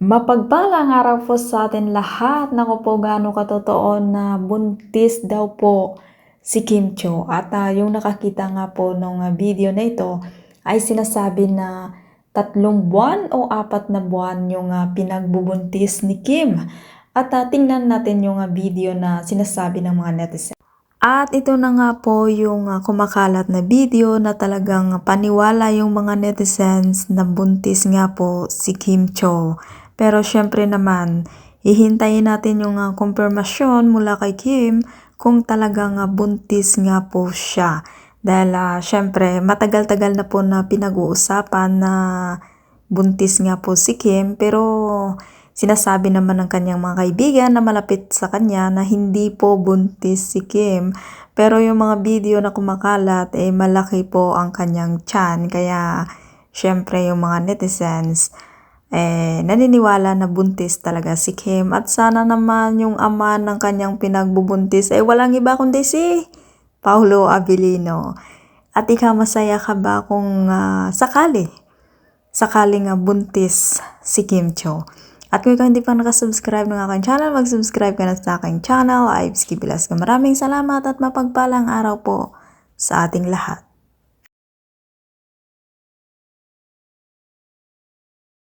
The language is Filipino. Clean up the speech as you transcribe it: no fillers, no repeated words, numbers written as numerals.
Mapagpalang araw po sa atin lahat. Naku po, gaano katotoo na buntis daw po si Kim Cho. At yung nakakita nga po nung video na ito ay sinasabi na 3 buwan o 4 na buwan yung pinagbubuntis ni Kim. At tingnan natin yung video na sinasabi ng mga netizens. At ito na nga po yung kumakalat na video na talagang paniwala yung mga netizens na buntis nga po si Kim Cho. Pero syempre naman, hihintayin natin yung kumpirmasyon mula kay Kim kung talagang buntis nga po siya. Dahil syempre matagal-tagal na po na pinag-uusapan na buntis nga po si Kim, pero sinasabi naman ng kanyang mga kaibigan na malapit sa kanya na hindi po buntis si Kim. Pero yung mga video na kumakalat, malaki po ang kanyang tiyan. Kaya, syempre yung mga netizens, naniniwala na buntis talaga si Kim. At sana naman yung ama ng kanyang pinagbubuntis, walang iba kundi si Paulo Abilino. At ikaw, masaya ka ba kung sakaling buntis si Kim Cho? At kung ikaw hindi pa nakasubscribe ng aking channel, mag-subscribe ka na sa aking channel. Ives Kibilas ka. Maraming salamat at mapagpalang araw po sa ating lahat.